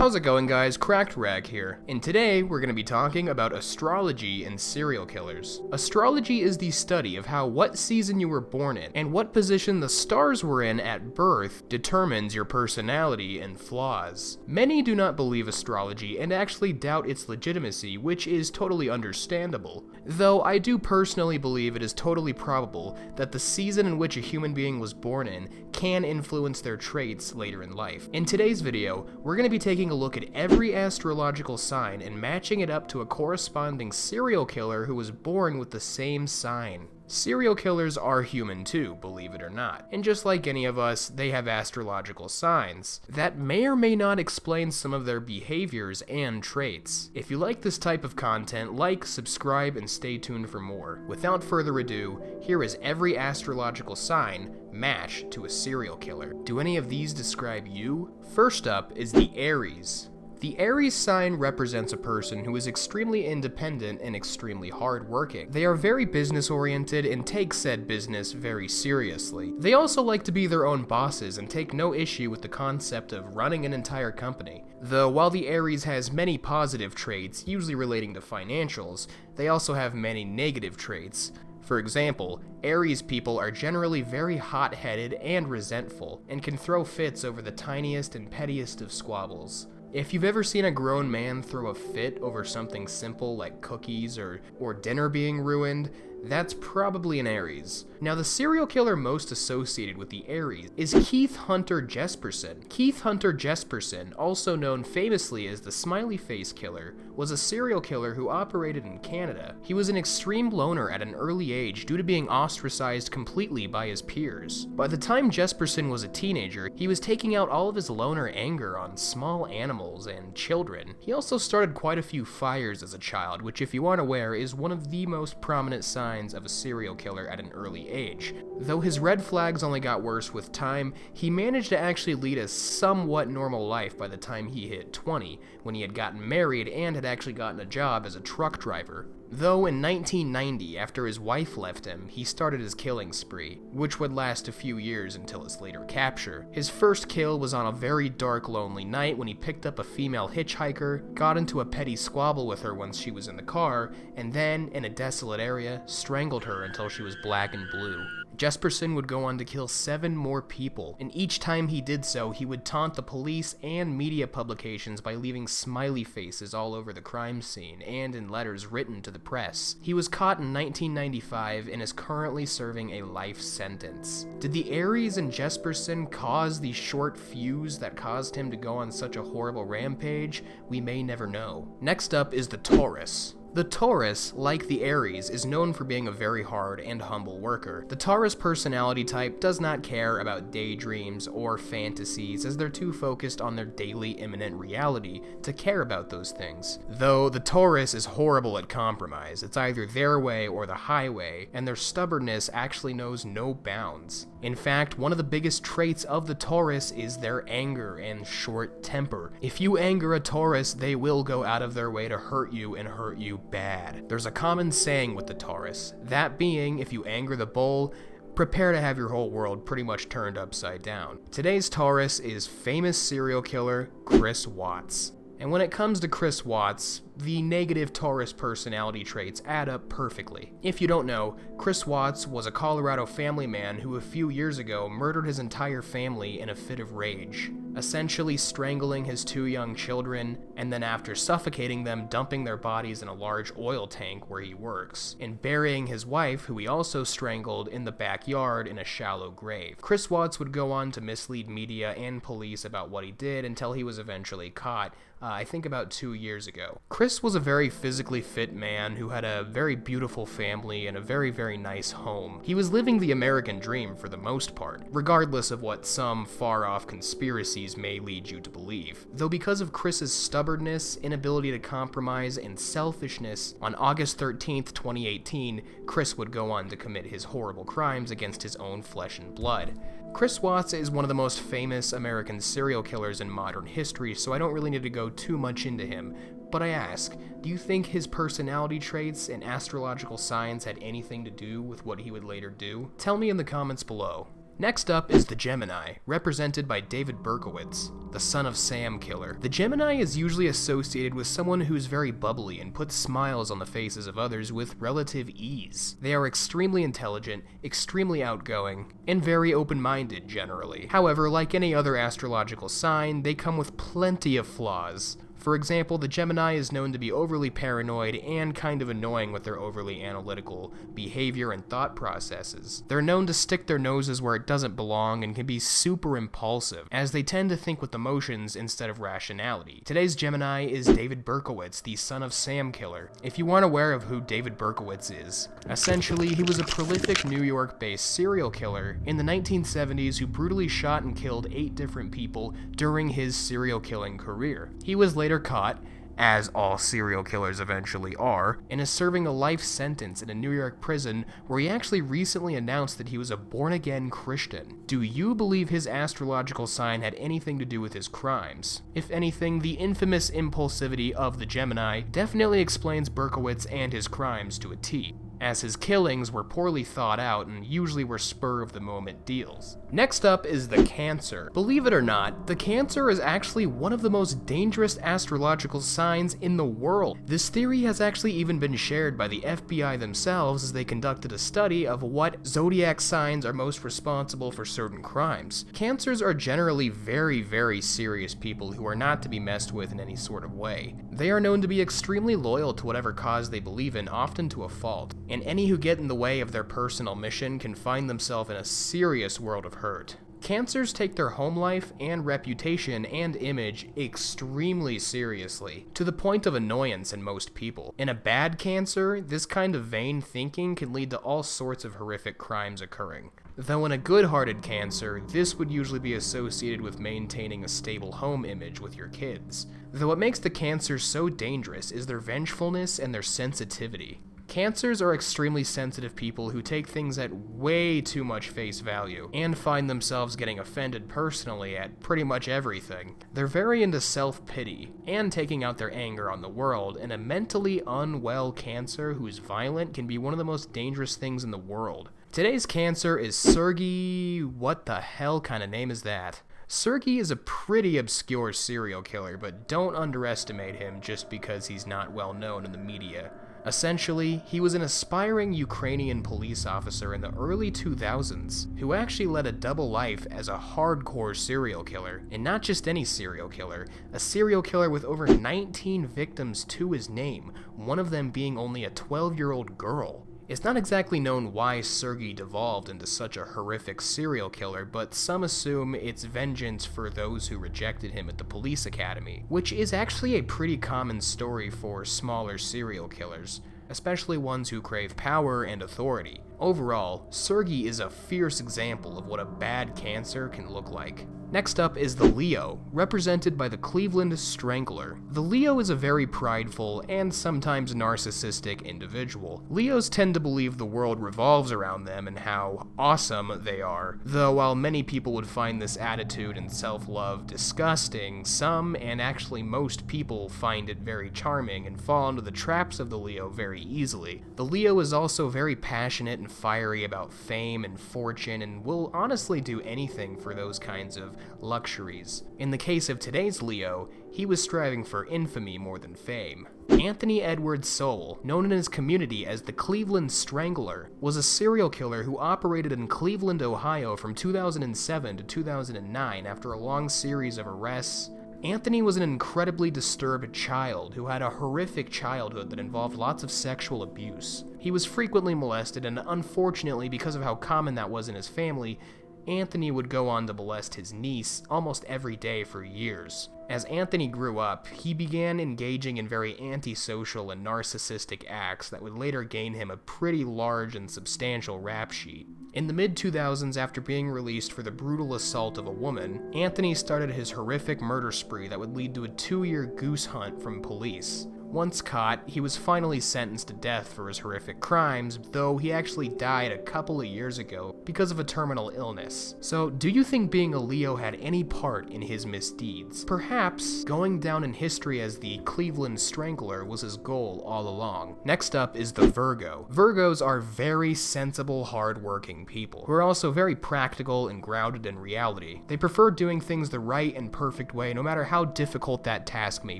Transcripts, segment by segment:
How's it going, guys? Cracked Rag here, and today we're going to be talking about astrology and serial killers. Astrology is the study of how what season you were born in and what position the stars were in at birth determines your personality and flaws. Many do not believe astrology and actually doubt its legitimacy, which is totally understandable, though I do personally believe it is totally probable that the season in which a human being was born in can influence their traits later in life. In today's video, we're going to be taking a look at every astrological sign and matching it up to a corresponding serial killer who was born with the same sign. Serial killers are human too, believe it or not, and just like any of us, they have astrological signs that may or may not explain some of their behaviors and traits. If you like this type of content, like, subscribe, and stay tuned for more. Without further ado, here is every astrological sign matched to a serial killer. Do any of these describe you? First up is the Aries. The Aries sign represents a person who is extremely independent and extremely hardworking. They are very business-oriented and take said business very seriously. They also like to be their own bosses and take no issue with the concept of running an entire company. Though while the Aries has many positive traits, usually relating to financials, they also have many negative traits. For example, Aries people are generally very hot-headed and resentful, and can throw fits over the tiniest and pettiest of squabbles. If you've ever seen a grown man throw a fit over something simple like cookies or dinner being ruined, that's probably an Aries. Now, the serial killer most associated with the Aries is Keith Hunter Jesperson. Keith Hunter Jesperson, also known famously as the Smiley Face Killer, was a serial killer who operated in Canada. He was an extreme loner at an early age due to being ostracized completely by his peers. By the time Jesperson was a teenager, he was taking out all of his loner anger on small animals and children. He also started quite a few fires as a child, which, if you aren't aware, is one of the most prominent signs of a serial killer at an early age. Though his red flags only got worse with time, he managed to actually lead a somewhat normal life by the time he hit 20, when he had gotten married and had actually gotten a job as a truck driver. Though in 1990, after his wife left him, he started his killing spree, which would last a few years until his later capture. His first kill was on a very dark, lonely night when he picked up a female hitchhiker, got into a petty squabble with her once she was in the car, and then, in a desolate area, strangled her until she was black and blue. Jesperson would go on to kill 7 more people, and each time he did so, he would taunt the police and media publications by leaving smiley faces all over the crime scene and in letters written to the press. He was caught in 1995 and is currently serving a life sentence. Did the Aries and Jesperson cause the short fuse that caused him to go on such a horrible rampage? We may never know. Next up is the Taurus. The Taurus, like the Aries, is known for being a very hard and humble worker. The Taurus personality type does not care about daydreams or fantasies, as they're too focused on their daily imminent reality to care about those things. Though the Taurus is horrible at compromise. It's either their way or the highway, and their stubbornness actually knows no bounds. In fact, one of the biggest traits of the Taurus is their anger and short temper. If you anger a Taurus, they will go out of their way to hurt you and hurt you bad. There's a common saying with the Taurus, that being, if you anger the bull, prepare to have your whole world pretty much turned upside down. Today's Taurus is famous serial killer Chris Watts. And when it comes to Chris Watts, the negative Taurus personality traits add up perfectly. If you don't know, Chris Watts was a Colorado family man who a few years ago murdered his entire family in a fit of rage, essentially strangling his 2 young children, and then after suffocating them, dumping their bodies in a large oil tank where he works, and burying his wife, who he also strangled, in the backyard in a shallow grave. Chris Watts would go on to mislead media and police about what he did until he was eventually caught, I think about 2 years ago. Chris was a very physically fit man who had a very beautiful family and a very, very nice home. He was living the American dream for the most part, regardless of what some far-off conspiracies may lead you to believe. Though because of Chris's stubbornness, inability to compromise, and selfishness, on August 13th, 2018, Chris would go on to commit his horrible crimes against his own flesh and blood. Chris Watts is one of the most famous American serial killers in modern history, so I don't really need to go too much into him. But I ask, do you think his personality traits and astrological signs had anything to do with what he would later do? Tell me in the comments below. Next up is the Gemini, represented by David Berkowitz, the son of Sam killer. The Gemini is usually associated with someone who's very bubbly and puts smiles on the faces of others with relative ease. They are extremely intelligent, extremely outgoing, and very open-minded generally. However, like any other astrological sign, they come with plenty of flaws. For example, the Gemini is known to be overly paranoid and kind of annoying with their overly analytical behavior and thought processes. They're known to stick their noses where it doesn't belong and can be super impulsive, as they tend to think with emotions instead of rationality. Today's Gemini is David Berkowitz, the son of Sam killer. If you aren't aware of who David Berkowitz is, essentially he was a prolific New York-based serial killer in the 1970s who brutally shot and killed 8 different people during his serial killing career. He was later caught, as all serial killers eventually are, and is serving a life sentence in a New York prison where he actually recently announced that he was a born-again Christian. Do you believe his astrological sign had anything to do with his crimes? If anything, the infamous impulsivity of the Gemini definitely explains Berkowitz and his crimes to a T, as his killings were poorly thought out and usually were spur-of-the-moment deals. Next up is the Cancer. Believe it or not, the Cancer is actually one of the most dangerous astrological signs in the world. This theory has actually even been shared by the FBI themselves as they conducted a study of what zodiac signs are most responsible for certain crimes. Cancers are generally very, very serious people who are not to be messed with in any sort of way. They are known to be extremely loyal to whatever cause they believe in, often to a fault, and any who get in the way of their personal mission can find themselves in a serious world of hurt. Cancers take their home life and reputation and image extremely seriously, to the point of annoyance in most people. In a bad Cancer, this kind of vain thinking can lead to all sorts of horrific crimes occurring. Though in a good-hearted Cancer, this would usually be associated with maintaining a stable home image with your kids. Though what makes the Cancers so dangerous is their vengefulness and their sensitivity. Cancers are extremely sensitive people who take things at way too much face value, and find themselves getting offended personally at pretty much everything. They're very into self-pity, and taking out their anger on the world, and a mentally unwell Cancer who's violent can be one of the most dangerous things in the world. Today's Cancer is Sergey. What the hell kind of name is that? Sergey is a pretty obscure serial killer, but don't underestimate him just because he's not well known in the media. Essentially, he was an aspiring Ukrainian police officer in the early 2000s who actually led a double life as a hardcore serial killer. And not just any serial killer, a serial killer with over 19 victims to his name, one of them being only a 12-year-old girl. It's not exactly known why Sergey devolved into such a horrific serial killer, but some assume it's vengeance for those who rejected him at the police academy, which is actually a pretty common story for smaller serial killers, especially ones who crave power and authority. Overall, Sergey is a fierce example of what a bad Cancer can look like. Next up is the Leo, represented by the Cleveland Strangler. The Leo is a very prideful and sometimes narcissistic individual. Leos tend to believe the world revolves around them and how awesome they are, though while many people would find this attitude and self-love disgusting, some, and actually most people, find it very charming and fall into the traps of the Leo very easily. The Leo is also very passionate and fiery about fame and fortune and will honestly do anything for those kinds of luxuries. In the case of today's Leo, he was striving for infamy more than fame. Anthony Edward Sowell, known in his community as the Cleveland Strangler, was a serial killer who operated in Cleveland, Ohio from 2007 to 2009 after a long series of arrests. Anthony was an incredibly disturbed child who had a horrific childhood that involved lots of sexual abuse. He was frequently molested, and unfortunately, because of how common that was in his family, Anthony would go on to molest his niece almost every day for years. As Anthony grew up, he began engaging in very antisocial and narcissistic acts that would later gain him a pretty large and substantial rap sheet. In the mid-2000s, after being released for the brutal assault of a woman, Anthony started his horrific murder spree that would lead to a 2-year goose hunt from police. Once caught, he was finally sentenced to death for his horrific crimes, though he actually died a couple of years ago because of a terminal illness. So, do you think being a Leo had any part in his misdeeds? Perhaps going down in history as the Cleveland Strangler was his goal all along. Next up is the Virgo. Virgos are very sensible, hard-working people who are also very practical and grounded in reality. They prefer doing things the right and perfect way no matter how difficult that task may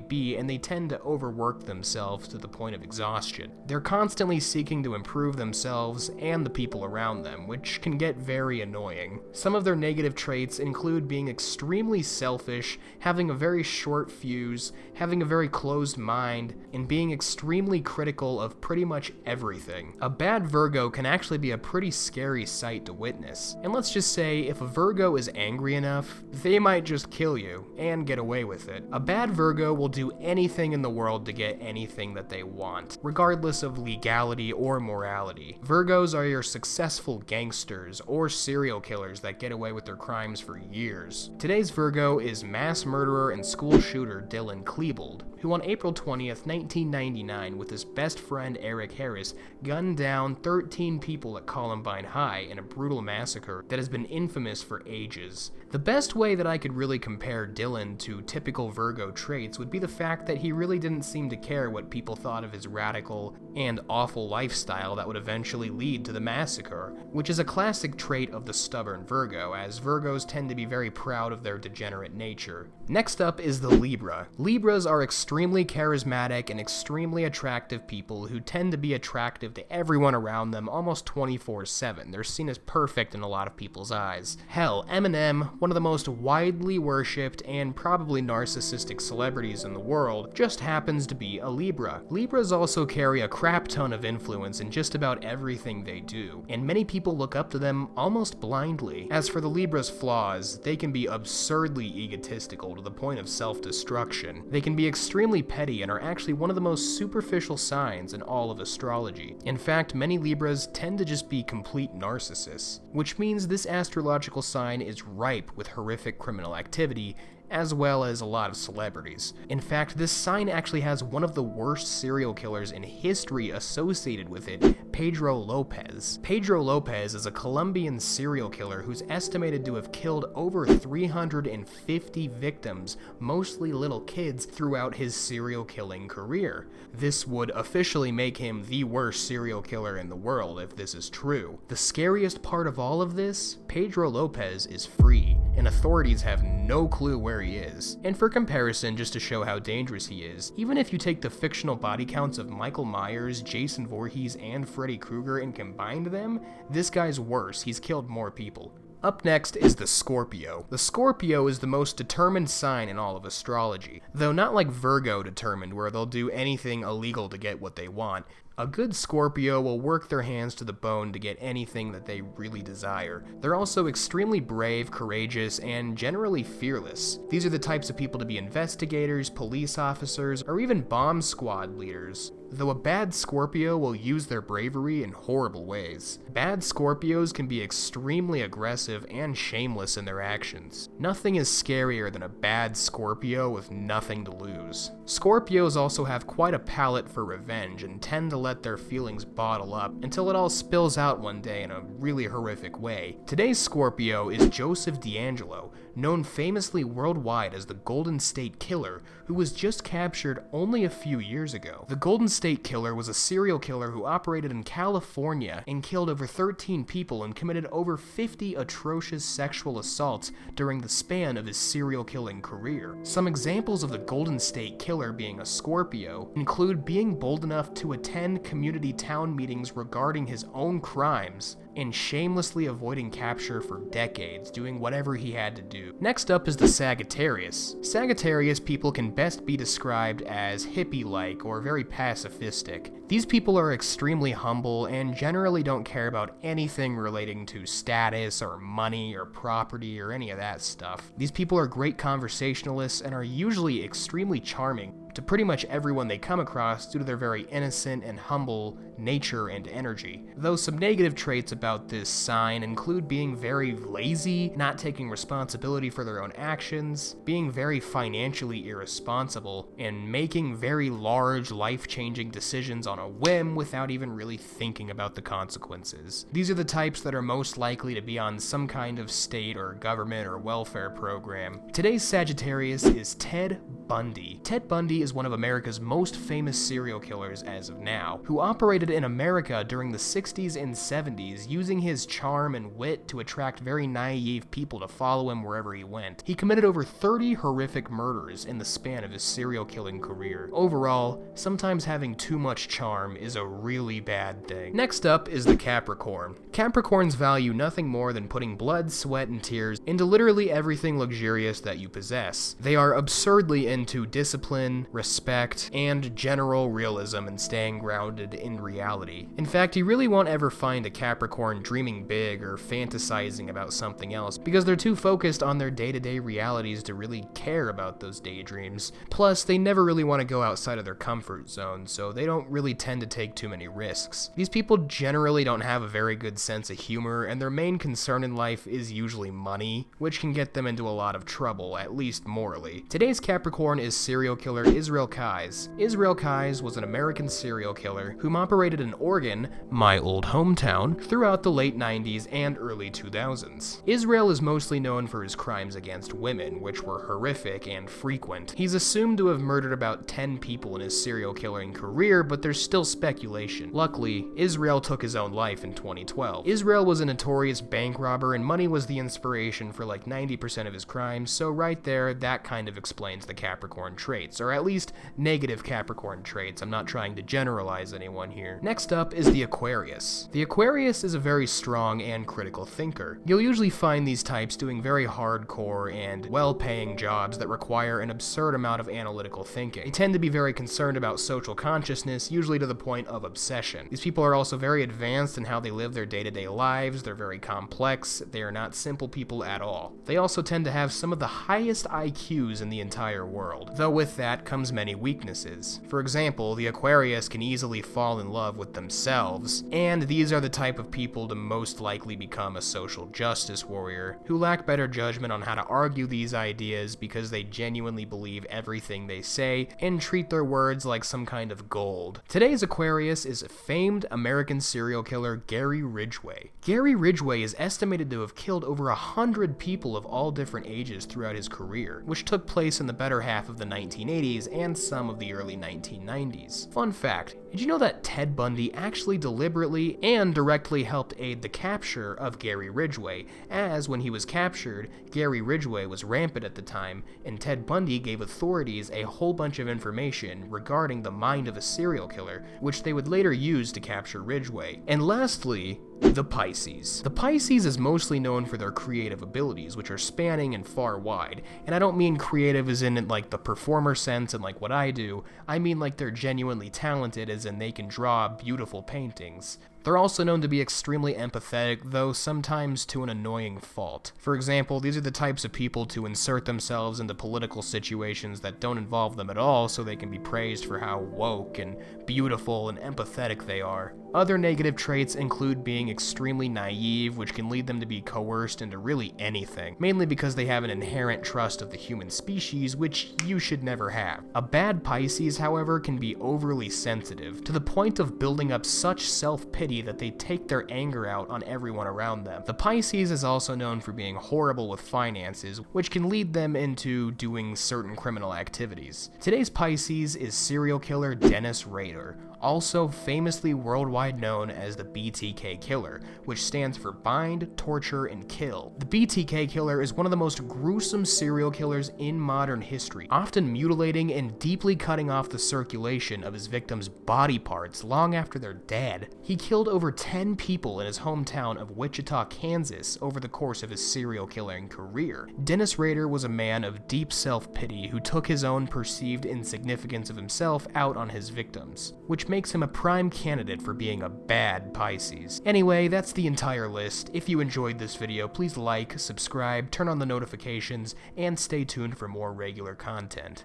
be, and they tend to overwork themselves to the point of exhaustion. They're constantly seeking to improve themselves and the people around them, which can get very annoying. Some of their negative traits include being extremely selfish, having a very short fuse, having a very closed mind, and being extremely critical of pretty much everything. A bad Virgo can actually be a pretty scary sight to witness. And let's just say, if a Virgo is angry enough, they might just kill you, and get away with it. A bad Virgo will do anything in the world to get anything that they want, regardless of legality or morality. Virgos are your successful gangsters or serial killers that get away with their crimes for years. Today's Virgo is mass murderer and school shooter Dylan Klebold, who on April 20th, 1999, with his best friend Eric Harris, gunned down 13 people at Columbine High in a brutal massacre that has been infamous for ages. The best way that I could really compare Dylan to typical Virgo traits would be the fact that he really didn't seem to care what people thought of his radical and awful lifestyle that would eventually lead to the massacre, which is a classic trait of the stubborn Virgo, as Virgos tend to be very proud of their degenerate nature. Next up is the Libra. Libras are extremely charismatic and extremely attractive people who tend to be attractive to everyone around them almost 24/7. They're seen as perfect in a lot of people's eyes. Hell, Eminem, one of the most widely worshipped and probably narcissistic celebrities in the world, just happens to be a Libra. Libras also carry a crap ton of influence in just about everything they do, and many people look up to them almost blindly. As for the Libra's flaws, they can be absurdly egotistical to the point of self-destruction. They can be extremely petty and are actually one of the most superficial signs in all of astrology. In fact, many Libras tend to just be complete narcissists, which means this astrological sign is ripe with horrific criminal activity, as well as a lot of celebrities. In fact, this sign actually has one of the worst serial killers in history associated with it, Pedro Lopez. Pedro Lopez is a Colombian serial killer who's estimated to have killed over 350 victims, mostly little kids, throughout his serial killing career. This would officially make him the worst serial killer in the world if this is true. The scariest part of all of this, Pedro Lopez is free, and authorities have no clue where he is. And for comparison, just to show how dangerous he is, even if you take the fictional body counts of Michael Myers, Jason Voorhees, and Freddy Krueger and combined them, this guy's worse. He's killed more people. Up next is the Scorpio. The Scorpio is the most determined sign in all of astrology, though not like Virgo determined, where they'll do anything illegal to get what they want. A good Scorpio will work their hands to the bone to get anything that they really desire. They're also extremely brave, courageous, and generally fearless. These are the types of people to be investigators, police officers, or even bomb squad leaders. Though a bad Scorpio will use their bravery in horrible ways. Bad Scorpios can be extremely aggressive and shameless in their actions. Nothing is scarier than a bad Scorpio with nothing to lose. Scorpios also have quite a palate for revenge and tend to let their feelings bottle up until it all spills out one day in a really horrific way. Today's Scorpio is Joseph D'Angelo, known famously worldwide as the Golden State Killer, who was just captured only a few years ago. The Golden State Killer was a serial killer who operated in California and killed over 13 people and committed over 50 atrocious sexual assaults during the span of his serial killing career. Some examples of the Golden State Killer being a Scorpio include being bold enough to attend community town meetings regarding his own crimes, and shamelessly avoiding capture for decades, doing whatever he had to do. Next up is the Sagittarius. Sagittarius people can best be described as hippie-like or very pacifistic. These people are extremely humble and generally don't care about anything relating to status or money or property or any of that stuff. These people are great conversationalists and are usually extremely charming to pretty much everyone they come across due to their very innocent and humble nature and energy. Though some negative traits about about this sign include being very lazy, not taking responsibility for their own actions, being very financially irresponsible, and making very large, life-changing decisions on a whim without even really thinking about the consequences. These are the types that are most likely to be on some kind of state or government or welfare program. Today's Sagittarius is Ted Bundy. Ted Bundy is one of America's most famous serial killers as of now, who operated in America during the 60s and 70s, using his charm and wit to attract very naive people to follow him wherever he went. He committed over 30 horrific murders in the span of his serial killing career. Overall, sometimes having too much charm is a really bad thing. Next up is the Capricorn. Capricorns value nothing more than putting blood, sweat, and tears into literally everything luxurious that you possess. They are absurdly into discipline, respect, and general realism and staying grounded in reality. In fact, you really won't ever find a Capricorn dreaming big or fantasizing about something else because they're too focused on their day-to-day realities to really care about those daydreams. Plus, they never really want to go outside of their comfort zone, so they don't really tend to take too many risks. These people generally don't have a very good sense of humor, and their main concern in life is usually money, which can get them into a lot of trouble, at least morally. Today's Capricorn is serial killer Israel Keyes. Israel Keyes was an American serial killer whom operated in Oregon, my old hometown, throughout the late 90s and early 2000s. Israel is mostly known for his crimes against women, which were horrific and frequent. He's assumed to have murdered about 10 people in his serial killing career, but there's still speculation. Luckily, Israel took his own life in 2012. Israel was a notorious bank robber, and money was the inspiration for like 90% of his crimes, so right there, that kind of explains the Capricorn traits, or at least negative Capricorn traits. I'm not trying to generalize anyone here. Next up is the Aquarius. The Aquarius is a very strong and critical thinker. You'll usually find these types doing very hardcore and well-paying jobs that require an absurd amount of analytical thinking. They tend to be very concerned about social consciousness, usually to the point of obsession. These people are also very advanced in how they live their day-to-day lives. They're very complex. They are not simple people at all. They also tend to have some of the highest IQs in the entire world, though with that comes many weaknesses. For example, the Aquarius can easily fall in love with themselves, and these are the type of people to most likely become a social justice warrior, who lack better judgment on how to argue these ideas because they genuinely believe everything they say and treat their words like some kind of gold. Today's Aquarius is famed American serial killer Gary Ridgway. Gary Ridgway is estimated to have killed over 100 people of all different ages throughout his career, which took place in the better half of the 1980s and some of the early 1990s. Fun fact, did you know that Ted Bundy actually deliberately and directly helped aid the capture of Gary Ridgway, as when he was captured, Gary Ridgway was rampant at the time, and Ted Bundy gave authorities a whole bunch of information regarding the mind of a serial killer, which they would later use to capture Ridgway. And lastly, the Pisces. The Pisces is mostly known for their creative abilities, which are spanning and far wide. And I don't mean creative as in like the performer sense and like what I do. I mean like they're genuinely talented as in they can draw beautiful paintings. They're also known to be extremely empathetic, though sometimes to an annoying fault. For example, these are the types of people to insert themselves into political situations that don't involve them at all so they can be praised for how woke and beautiful and empathetic they are. Other negative traits include being extremely naive, which can lead them to be coerced into really anything, mainly because they have an inherent trust of the human species, which you should never have. A bad Pisces, however, can be overly sensitive, to the point of building up such self-pity that they take their anger out on everyone around them. The Pisces is also known for being horrible with finances, which can lead them into doing certain criminal activities. Today's Pisces is serial killer Dennis Rader, also famously worldwide known as the BTK killer, which stands for bind, torture, and kill. The BTK killer is one of the most gruesome serial killers in modern history, often mutilating and deeply cutting off the circulation of his victims' body parts long after they're dead. He killed over 10 people in his hometown of Wichita, Kansas over the course of his serial killing career. Dennis Rader was a man of deep self-pity who took his own perceived insignificance of himself out on his victims, which makes him a prime candidate for being a bad Pisces. Anyway, that's the entire list. If you enjoyed this video, please like, subscribe, turn on the notifications, and stay tuned for more regular content.